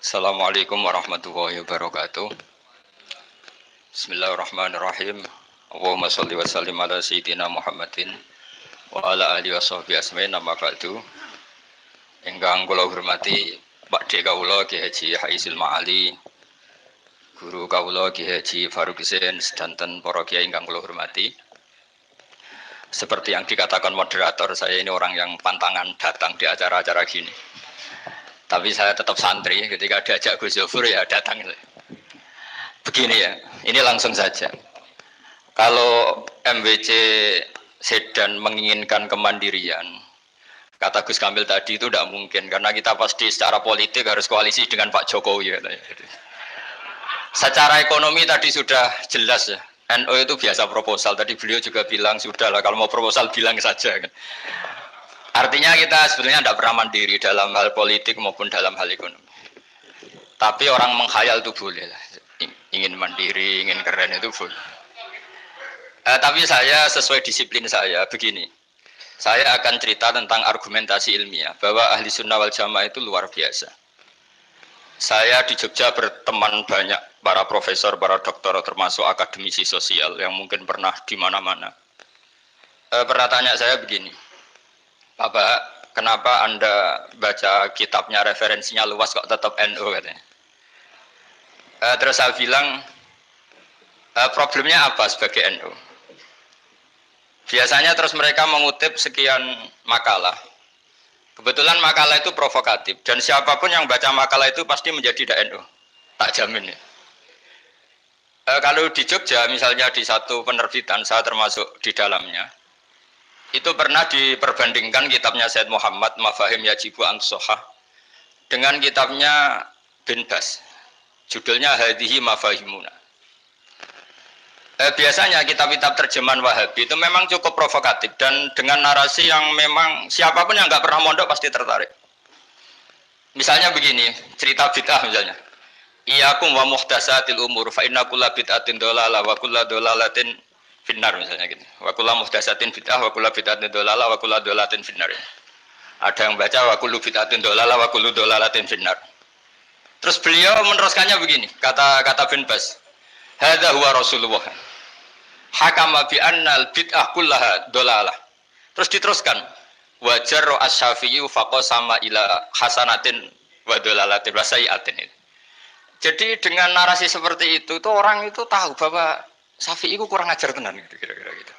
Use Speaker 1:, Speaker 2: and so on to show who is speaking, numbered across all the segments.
Speaker 1: Assalamualaikum warahmatullahi wabarakatuh. Bismillahirrahmanirrahim. Allahumma sholli wa sallim ala sayyidina Muhammadin wa ala alihi washabbihi asma'in amma ba'du. Ingkang kula hormati Pakde kawula Ki Haji Haisil Ma'ali, guru kawula Ki Haji Faruk Husain sedanten para kiai ingkang kula hormati. Seperti yang dikatakan moderator, saya ini orang yang pantangan datang di acara-acara gini. Tapi saya tetap santri, ketika diajak Gus Zofur ya datang. Begini ya, ini langsung saja. Kalau MWC Sedan menginginkan kemandirian, kata Gus Kamil tadi itu tidak mungkin, karena kita pasti secara politik harus koalisi dengan Pak Jokowi. Secara ekonomi tadi sudah jelas ya, NU itu biasa proposal. Tadi beliau juga bilang, sudah lah kalau mau proposal bilang saja. Artinya kita sebenarnya tidak pernah mandiri dalam hal politik maupun dalam hal ekonomi. Tapi orang menghayal itu boleh lah. Ingin mandiri, ingin keren itu boleh. Tapi saya sesuai disiplin saya begini. Saya akan cerita tentang argumentasi ilmiah bahwa ahli sunnah wal jamaah itu luar biasa. Saya di Jogja berteman banyak para profesor, para doktor, termasuk akademisi sosial yang mungkin pernah di mana-mana. Pernah tanya saya begini. Bapak, kenapa Anda baca kitabnya referensinya luas kok tetap NU katanya. Terus saya bilang, problemnya apa sebagai NU? Biasanya terus mereka mengutip sekian makalah. Kebetulan makalah itu provokatif dan siapapun yang baca makalah itu pasti menjadi NU. Tak jamin ya. Kalau di Jogja misalnya di satu penerbitan, saya termasuk di dalamnya. Itu pernah diperbandingkan kitabnya Said Muhammad Mafahim Yajibu An-Sohah dengan kitabnya Bin Bas. Judulnya Hadihi Mafahimuna. Biasanya kitab-kitab terjemahan Wahabi itu memang cukup provokatif dan dengan narasi yang memang siapapun yang nggak pernah mondok pasti tertarik. Misalnya begini, cerita bid'ah misalnya. Iyakum wa muhdatsatil umur fa inna kulla bid'atin dhalalah wa kulla dhalalatin finnar misalnya gitu. Wa kullu muhdatsatin bid'ah wa kullu bid'atin dhalalah wa kullu dhalalatin finnar. Ada yang baca wa kullu bid'atin dhalalah wa kullu dhalalatin finnar. Terus beliau meneruskannya begini, kata Bin Bas. Hadza huwa Rasulullah. Hakama bi annal bid'ah kullaha dhalalah. Terus diteruskan wa jarra asy-Syafi'i faqasama ila hasanatin wa dhalalatin wa sayi'atin. Jadi dengan narasi seperti itu tuh orang itu tahu bahwa Syafi'i itu kurang ajar tenan gitu, kira-kira gitu.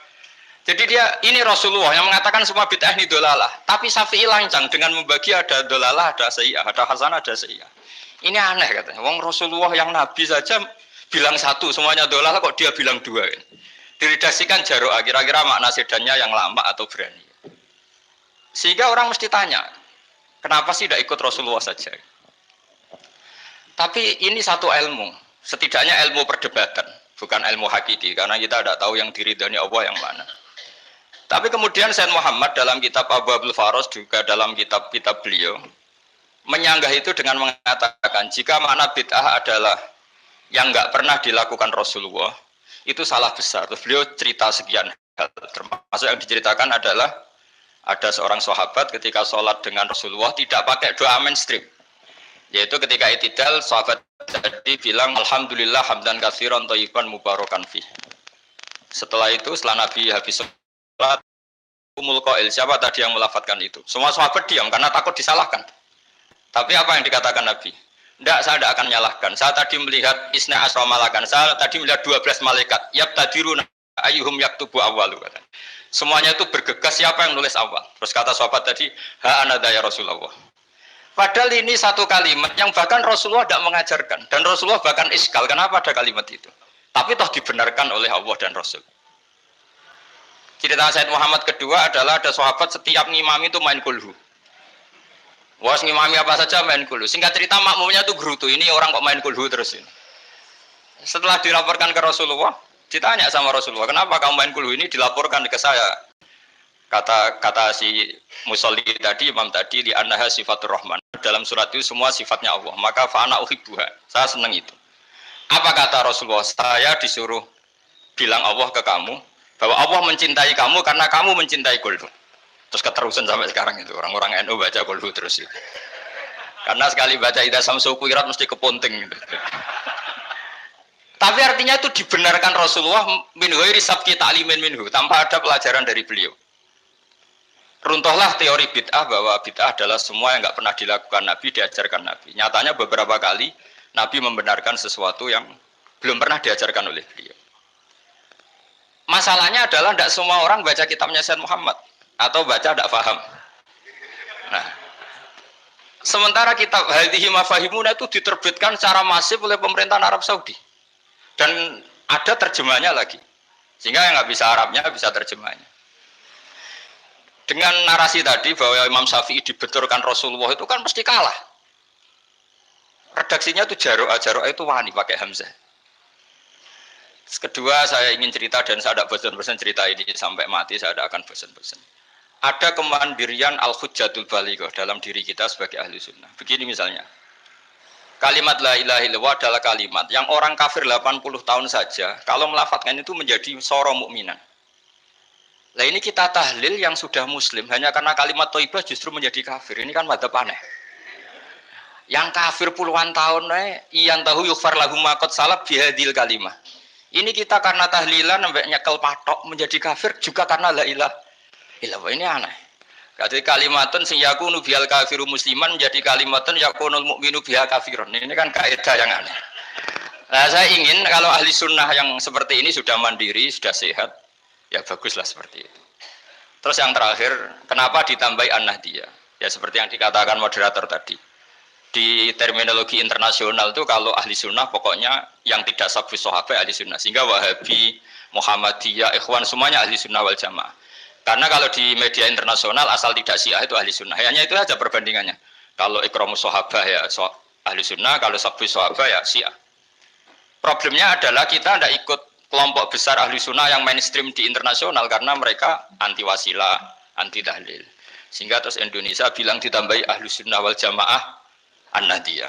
Speaker 1: Jadi dia ini Rasulullah yang mengatakan semua bid'ah ini dolalah, tapi Syafi'i lancang dengan membagi ada dolalah, ada sayyah, ada hasanah, ada sayyah. Ini aneh katanya. Wong Rasulullah yang Nabi saja bilang satu, semuanya dolalah kok dia bilang dua. Diredaksikan jaro'ah, kira-kira makna sedannya yang lama atau berani. Sehingga orang mesti tanya, kenapa sih tidak ikut Rasulullah saja? Tapi ini satu ilmu, setidaknya ilmu perdebatan. Bukan ilmu hakiki, karena kita tidak tahu yang diridhani Allah yang mana. Tapi kemudian Said Muhammad dalam kitab Abu Abdul Faros, juga dalam kitab-kitab beliau, menyanggah itu dengan mengatakan, jika makna bid'ah adalah yang nggak pernah dilakukan Rasulullah, itu salah besar. Terus beliau cerita sekian hal, termasuk yang diceritakan adalah, ada seorang sahabat ketika sholat dengan Rasulullah, tidak pakai doa mainstream. Yaitu ketika itidal, sahabat tadi bilang alhamdulillah hamdan katsiran thayyiban mubarakan fi. Setelah itu setelah Nabi habis sholat umul qail, siapa tadi yang melafadzkan itu? Semua sahabat diam karena takut disalahkan. Tapi apa yang dikatakan Nabi? Tidak, saya tidak akan menyalahkan. Saya tadi melihat isna asra malakan. Saya tadi melihat 12 malaikat. Yabtadiruna ayyuhum yaktubu awwalu. Semuanya itu bergegas siapa yang nulis awal. Terus kata sahabat tadi, ha anada ya Rasulullah. Padahal ini satu kalimat yang bahkan Rasulullah tidak mengajarkan. Dan Rasulullah bahkan iskal. Kenapa ada kalimat itu? Tapi toh dibenarkan oleh Allah dan Rasul. Cerita Said Muhammad kedua adalah ada sahabat setiap ngimami itu main kulhu. Was ngimami apa saja main kulhu. Singkat cerita makmumnya itu gerutu. Ini orang kok main kulhu terus ini. Setelah dilaporkan ke Rasulullah, ditanya sama Rasulullah, kenapa kamu main kulhu ini? Dilaporkan ke saya. Kata si musolli tadi, imam tadi, li annaha sifatur rahman. Dalam surat itu semua sifatnya Allah. Maka fa'ana uhibbuha. Saya senang itu. Apa kata Rasulullah? Saya disuruh bilang Allah ke kamu bahwa Allah mencintai kamu karena kamu mencintai kulhu. Terus keterusan sampai sekarang itu orang-orang NU baca kulhu terus itu. Karena sekali baca idza samsu kuwirat mesti kepunting gitu. Tapi artinya itu dibenarkan Rasulullah min ghairi sabqi ta'limin minhu, tanpa ada pelajaran dari beliau. Runtuhlah teori bid'ah bahwa bid'ah adalah semua yang nggak pernah dilakukan Nabi, diajarkan Nabi. Nyatanya beberapa kali Nabi membenarkan sesuatu yang belum pernah diajarkan oleh beliau. Masalahnya adalah tidak semua orang baca kitabnya Sayyid Muhammad atau baca tidak paham. Nah, sementara kitab Hadhihi Mafahimuna itu diterbitkan secara masif oleh pemerintahan Arab Saudi. Dan ada terjemahnya lagi. Sehingga yang nggak bisa Arabnya bisa terjemahnya. Dengan narasi tadi bahwa Imam Syafi'i dibenturkan Rasulullah itu kan mesti kalah. Redaksinya itu Jaro'a itu wani pakai Hamzah. Kedua, saya ingin cerita dan saya tidak bosan-bosan cerita ini sampai mati, saya tidak akan bosan-bosan. Ada kemandirian al-hujjatul balighah dalam diri kita sebagai ahli sunnah. Begini misalnya, kalimat la ilaha illallah adalah kalimat yang orang kafir 80 tahun saja, kalau melafadzkan itu menjadi soro mukminan. Lah ini kita tahlil yang sudah muslim, hanya karena kalimat thayyibah justru menjadi kafir. Ini kan madzhab aneh. Yang kafir puluhan tahun, iyan tahu yughfar lahum ma qad salaf bihadil kalimah. Ini kita karena tahlilan sampai nyekel patok menjadi kafir juga karena la ilaha illallah. Ini aneh. Jadi kalimatun sing yakunu bihal kafiru musliman menjadi kalimatun yakunul mukminu biha kafirun. Ini kan kaidah yang aneh. Nah, saya ingin kalau ahli sunnah yang seperti ini sudah mandiri, sudah sehat, ya baguslah seperti itu. Terus yang terakhir, kenapa ditambahi an-nahdiyah? Ya seperti yang dikatakan moderator tadi. Di terminologi internasional itu kalau ahli sunnah pokoknya yang tidak sabus sahabat ahli sunnah. Sehingga Wahabi, Muhammadiyah, Ikhwan semuanya ahli sunnah wal jamaah. Karena kalau di media internasional asal tidak syiah itu ahli sunnah. Hanya itu saja perbandingannya. Kalau ikramus sahabat ya ahli sunnah, kalau sabus sahabat ya syiah. Problemnya adalah kita tidak ikut kelompok besar ahli sunnah yang mainstream di internasional karena mereka anti wasilah, anti tahlil. Sehingga terus Indonesia bilang ditambahi ahli sunnah wal jamaah an-nahdiyah.